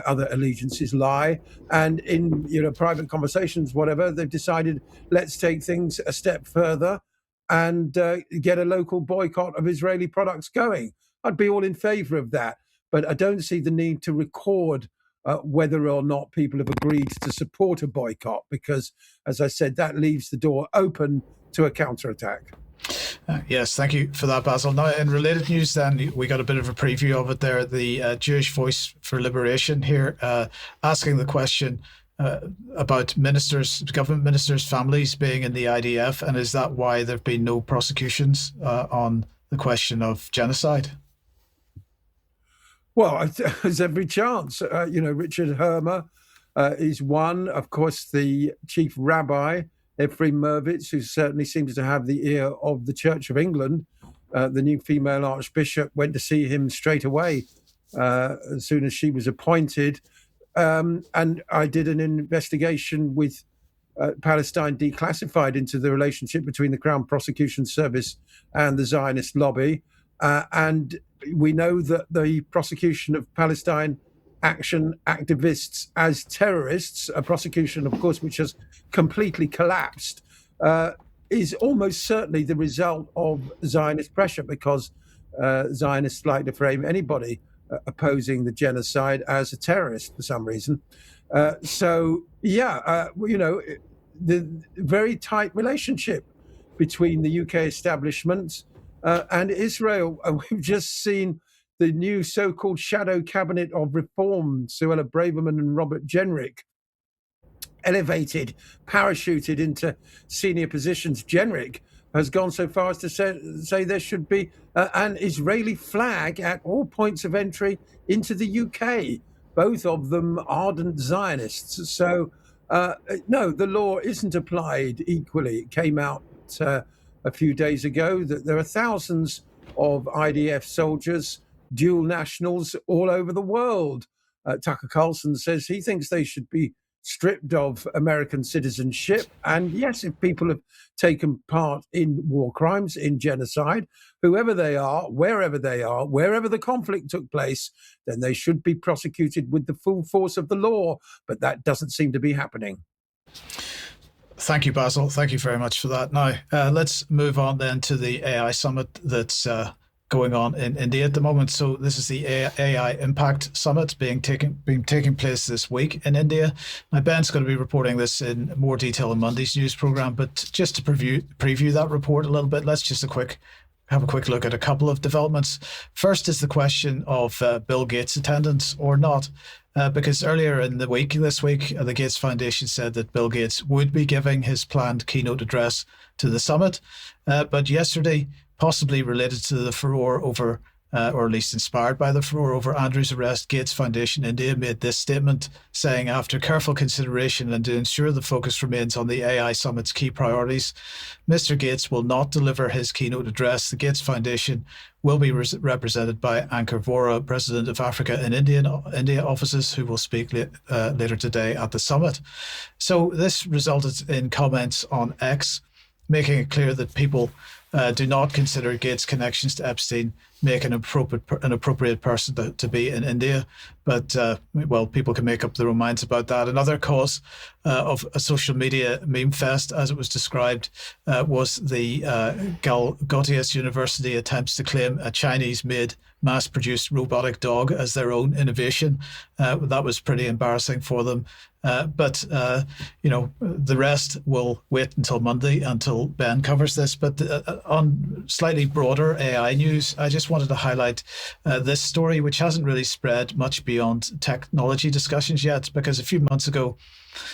other allegiances lie. And in private conversations, whatever, they've decided, let's take things a step further and get a local boycott of Israeli products going. I'd be all in favor of that, but I don't see the need to record whether or not people have agreed to support a boycott, because, as I said, that leaves the door open to a counterattack. Yes, thank you for that, Basil. Now, in related news then, we got a bit of a preview of it there. The Jewish Voice for Liberation here asking the question about government ministers' families being in the IDF, and is that why there have been no prosecutions on the question of genocide? Well, there's every chance. Richard Hermer is one. Of course, the chief rabbi, Ephraim Mervitz, who certainly seems to have the ear of the Church of England. The new female archbishop went to see him straight away as soon as she was appointed. And I did an investigation with Palestine Declassified into the relationship between the Crown Prosecution Service and the Zionist lobby. And we know that the prosecution of Palestine Action activists as terrorists, a prosecution, of course, which has completely collapsed, is almost certainly the result of Zionist pressure, because Zionists like to frame anybody opposing the genocide as a terrorist for some reason. The very tight relationship between the UK establishment and Israel. We've just seen the new so-called shadow cabinet of reform, Suella Braverman and Robert Jenrick, elevated, parachuted into senior positions. Jenrick has gone so far as to say there should be an Israeli flag at all points of entry into the UK, both of them ardent Zionists. So, no, the law isn't applied equally. It came out a few days ago that there are thousands of IDF soldiers, dual nationals all over the world. Tucker Carlson says he thinks they should be stripped of American citizenship. And yes, if people have taken part in war crimes, in genocide, whoever they are, wherever the conflict took place, then they should be prosecuted with the full force of the law. But that doesn't seem to be happening. Thank you, Basil. Thank you very much for that. Now, let's move on then to the AI summit that's going on in India at the moment. So this is the AI Impact Summit being taking place this week in India. Now, Ben's going to be reporting this in more detail in Monday's news program, but just to preview that report a little bit, let's just a quick have a quick look at a couple of developments. First is the question of Bill Gates' attendance or not. Because earlier in the week, this week, the Gates Foundation said that Bill Gates would be giving his planned keynote address to the summit. But yesterday, possibly related to the furore over, or at least inspired by the furore over Andrew's arrest, Gates Foundation India made this statement saying, after careful consideration and to ensure the focus remains on the AI Summit's key priorities, Mr. Gates will not deliver his keynote address. The Gates Foundation will be represented by Ankur Vora, President of Africa and India offices, who will speak later today at the summit. So this resulted in comments on X, making it clear that people do not consider Gates' connections to Epstein make an appropriate person to be in India. But, well, people can make up their own minds about that. Another cause of a social media meme fest, as it was described, was the Gautier University attempts to claim a Chinese-made mass-produced robotic dog as their own innovation. That was pretty embarrassing for them. But the rest will wait until Monday, until Ben covers this. But on slightly broader AI news, I just wanted to highlight this story, which hasn't really spread much beyond technology discussions yet, because a few months ago,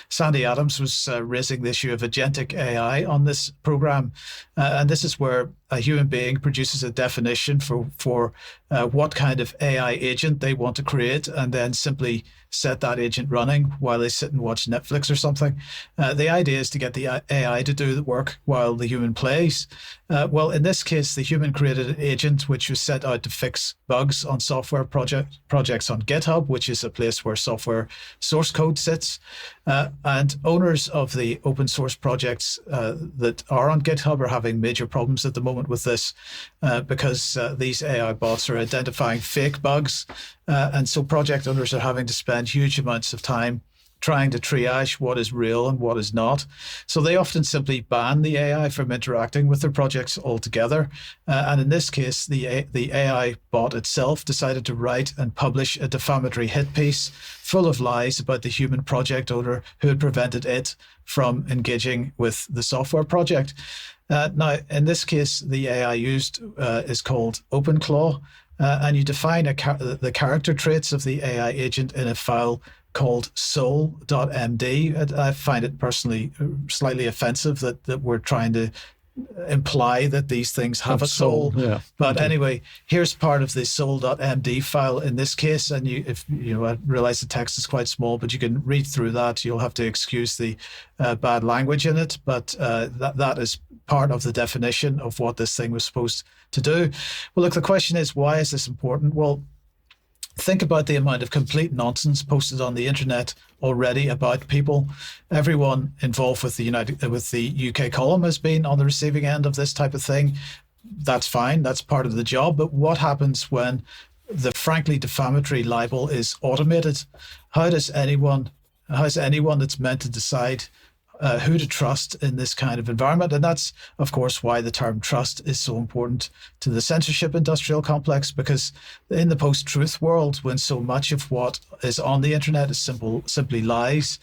Sandy Adams was raising the issue of agentic AI on this program. And this is where a human being produces a definition for what kind of AI agent they want to create, and then simply set that agent running while they sit and watch Netflix or something. The idea is to get the AI to do the work while the human plays. Well, in this case, the human created an agent which was set out to fix bugs on software projects on GitHub, which is a place where software source code sits. And owners of the open source projects that are on GitHub are having major problems at the moment with this because these AI bots are identifying fake bugs. And so project owners are having to spend huge amounts of time trying to triage what is real and what is not. So they often simply ban the AI from interacting with their projects altogether. And in this case, the AI bot itself decided to write and publish a defamatory hit piece full of lies about the human project owner who had prevented it from engaging with the software project. Now, in this case, the AI used is called OpenClaw, and you define the character traits of the AI agent in a file called soul.md. I find it personally slightly offensive that we're trying to imply that these things have a soul. Yeah, but anyway, here's part of the soul.md file in this case. And I realize the text is quite small, but you can read through that. You'll have to excuse the bad language in it. But that is part of the definition of what this thing was supposed to do. Well, look, the question is, why is this important? Well, think about the amount of complete nonsense posted on the internet already about people. Everyone involved with the UK column has been on the receiving end of this type of thing. That's fine. That's part of the job. But what happens when the frankly defamatory libel is automated? How is anyone that's meant to decide who to trust in this kind of environment? And that's, of course, why the term trust is so important to the censorship industrial complex, because in the post-truth world, when so much of what is on the internet is simply lies,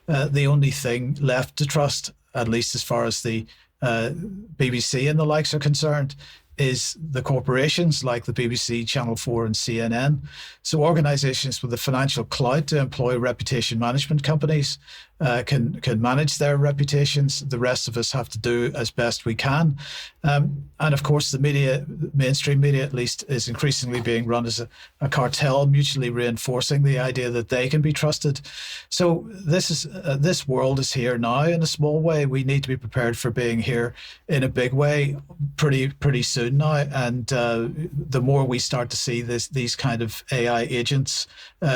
the only thing left to trust, at least as far as the BBC and the likes are concerned, is the corporations like the BBC, Channel 4 and CNN. So organizations with the financial clout to employ reputation management companies can manage their reputations. The rest of us have to do as best we can. And of course, the media, mainstream media at least, is increasingly being run as a cartel, mutually reinforcing the idea that they can be trusted. So this world is here now in a small way. We need to be prepared for being here in a big way pretty soon now. And the more we start to see these kind of AI agents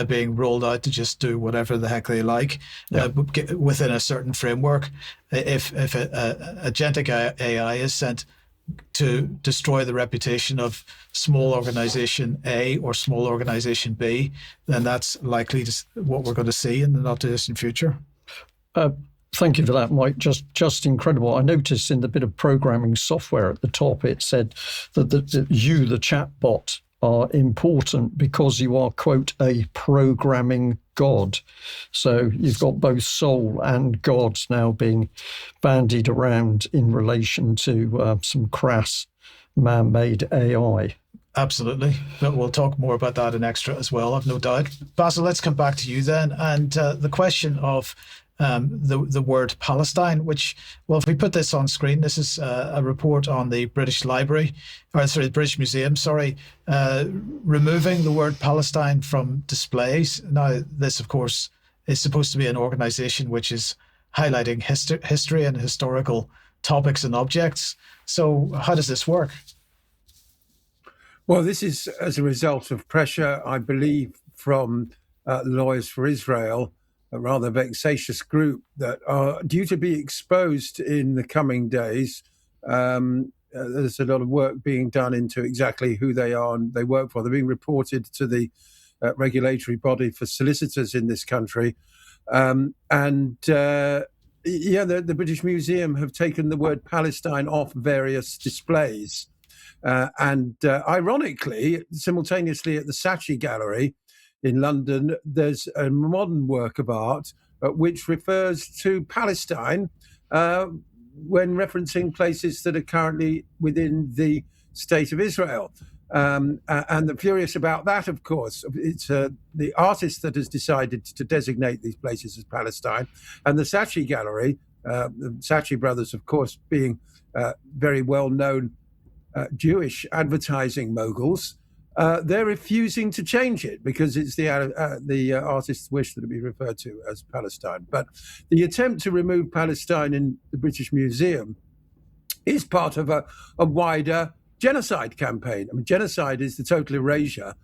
being rolled out to just do whatever the heck they like, within a certain framework, if agentic AI is sent to destroy the reputation of small organization A or small organization B, then that's likely what we're going to see in the not too distant future. Thank you for that, Mike. Just incredible. I noticed in the bit of programming software at the top, it said that you, the chatbot, are important because you are, quote, a programming god. So you've got both soul and gods now being bandied around in relation to some crass man-made AI. Absolutely. But we'll talk more about that in extra as well, I've no doubt. Basil, let's come back to you then. And the question of the word Palestine, which, well, if we put this on screen, this is a report on the British British Museum, removing the word Palestine from displays. Now, this, of course, is supposed to be an organization which is highlighting history and historical topics and objects. So how does this work? Well, this is as a result of pressure, I believe, from Lawyers for Israel, a rather vexatious group that are due to be exposed in the coming days. There's a lot of work being done into exactly who they are and they work for. They're being reported to the regulatory body for solicitors in this country. The British Museum have taken the word Palestine off various displays. Ironically, simultaneously at the Saatchi Gallery in London, there's a modern work of art which refers to Palestine when referencing places that are currently within the state of Israel. And the furious about that, of course, it's the artist that has decided to designate these places as Palestine. And the Saatchi Gallery, the Saatchi brothers, of course, being very well-known Jewish advertising moguls, they're refusing to change it because it's the artist's wish that it be referred to as Palestine. But the attempt to remove Palestine in the British Museum is part of a wider genocide campaign. I mean, genocide is the total erasure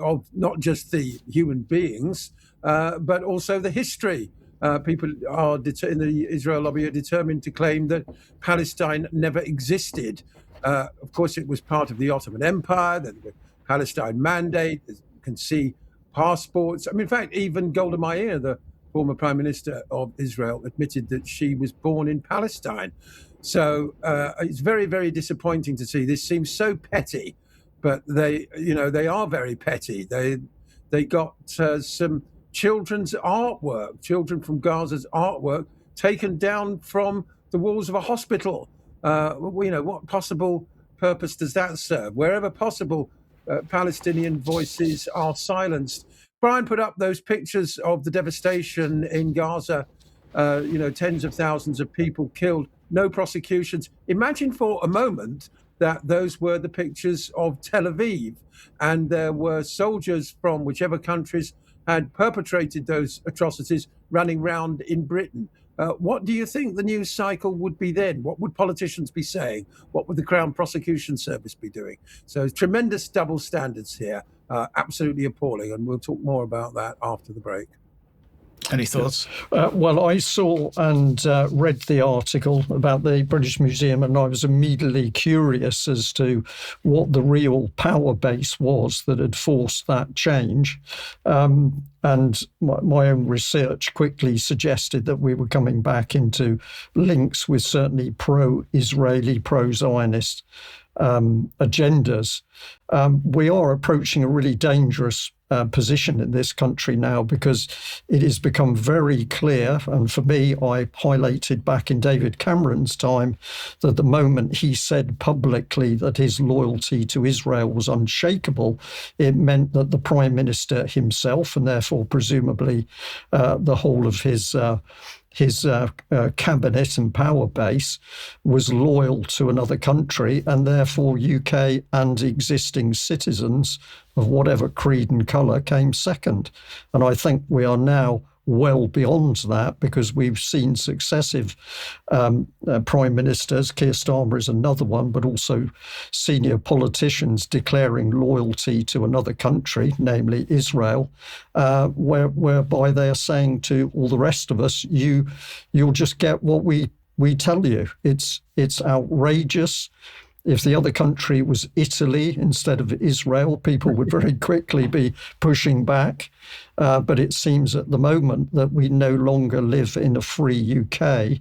of not just the human beings, but also the history. People are in the Israel lobby are determined to claim that Palestine never existed. Of course, it was part of the Ottoman Empire, the Palestine Mandate. You can see passports. I mean, in fact, even Golda Meir, the former Prime Minister of Israel, admitted that she was born in Palestine. So it's very, very disappointing to see. This seems so petty, but they are very petty. They got some children's artwork, children from Gaza's artwork, taken down from the walls of a hospital. What possible purpose does that serve? Wherever possible, Palestinian voices are silenced. Brian put up those pictures of the devastation in Gaza, tens of thousands of people killed, no prosecutions. Imagine for a moment that those were the pictures of Tel Aviv and there were soldiers from whichever countries had perpetrated those atrocities running around in Britain. What do you think the news cycle would be then? What would politicians be saying? What would the Crown Prosecution Service be doing? So tremendous double standards here, absolutely appalling. And we'll talk more about that after the break. Any thoughts? Well, I saw and read the article about the British Museum, and I was immediately curious as to what the real power base was that had forced that change. And my own research quickly suggested that we were coming back into links with certainly pro-Israeli, pro-Zionist agendas. We are approaching a really dangerous position in this country now, because it has become very clear, and for me, I highlighted back in David Cameron's time that the moment he said publicly that his loyalty to Israel was unshakable, it meant that the Prime Minister himself, and therefore presumably the whole of his cabinet and power base, was loyal to another country, and therefore UK and existing citizens of whatever creed and colour came second. And I think we are now well beyond that, because we've seen successive prime ministers, Keir Starmer is another one, but also senior politicians declaring loyalty to another country, namely Israel, whereby they are saying to all the rest of us, you'll just get what we tell you. It's outrageous. If the other country was Italy instead of Israel, people would very quickly be pushing back. But it seems at the moment that we no longer live in a free UK.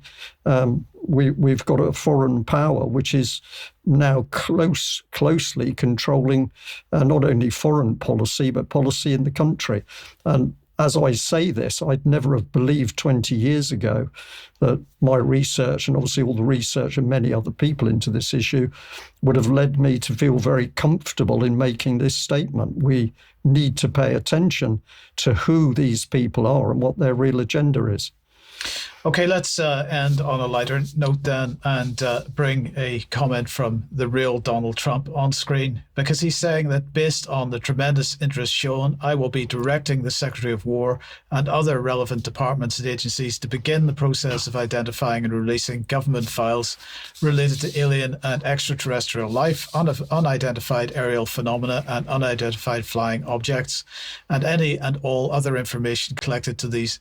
We've got a foreign power which is now closely controlling not only foreign policy, but policy in the country. And as I say this, I'd never have believed 20 years ago that my research, and obviously all the research of many other people into this issue, would have led me to feel very comfortable in making this statement. We need to pay attention to who these people are and what their real agenda is. Okay, let's end on a lighter note then and bring a comment from the real Donald Trump on screen, because he's saying that based on the tremendous interest shown, I will be directing the Secretary of War and other relevant departments and agencies to begin the process of identifying and releasing government files related to alien and extraterrestrial life, unidentified aerial phenomena and unidentified flying objects, and any and all other information connected to these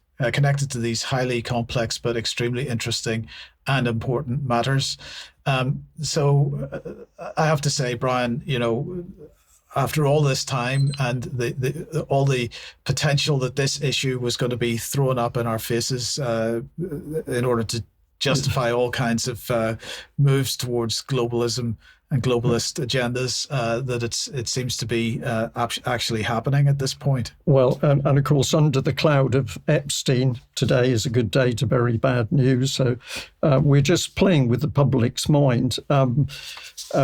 highly complex but extremely interesting and important matters. So I have to say, Brian, after all this time and all the potential that this issue was going to be thrown up in our faces in order to justify all kinds of moves towards globalism and globalist agendas, that it seems to be actually happening at this point. Well, and of course, under the cloud of Epstein, today is a good day to bury bad news. So we're just playing with the public's mind.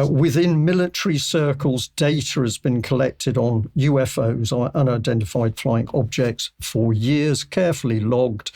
Within military circles, data has been collected on UFOs, or unidentified flying objects, for years, carefully logged,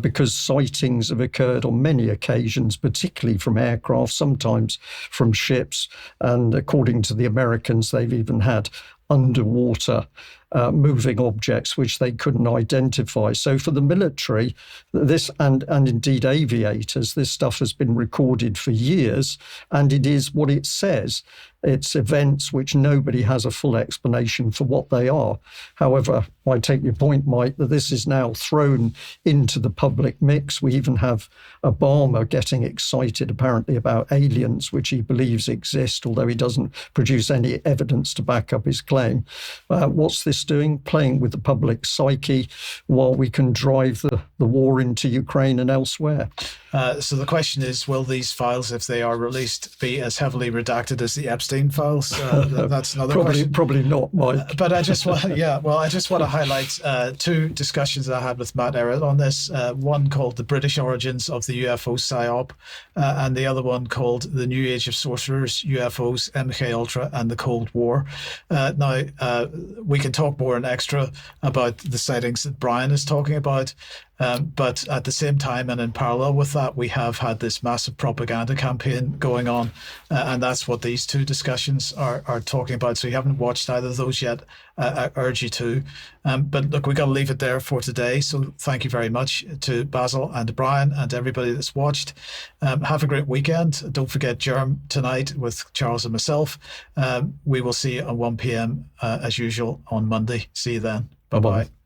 because sightings have occurred on many occasions, particularly from aircraft, sometimes from ships. And according to the Americans, they've even had underwater moving objects which they couldn't identify. So for the military, this and indeed aviators, this stuff has been recorded for years, and it is what it says. It's events which nobody has a full explanation for what they are. However, I take your point, Mike, that this is now thrown into the public mix. We even have Obama getting excited apparently about aliens, which he believes exist, although he doesn't produce any evidence to back up his claim. What's this doing? Playing with the public psyche while we can drive the war into Ukraine and elsewhere. So the question is, will these files, if they are released, be as heavily redacted as the Epstein files? That's another question. Probably not, Mike. But I just want to highlight two discussions that I had with Matt Errett on this. One called The British Origins of the UFO PSYOP, and the other one called The New Age of Sorcerers, UFOs, MK-Ultra, and the Cold War. Now, we can talk more in extra about the sightings that Brian is talking about. But at the same time and in parallel with that, we have had this massive propaganda campaign going on. And that's what these two discussions are talking about. So you haven't watched either of those yet, I urge you to. But look, we've got to leave it there for today. So thank you very much to Basil and to Brian and everybody that's watched. Have a great weekend. Don't forget Germ tonight with Charles and myself. We will see you at 1 p.m. As usual on Monday. See you then. Bye-bye.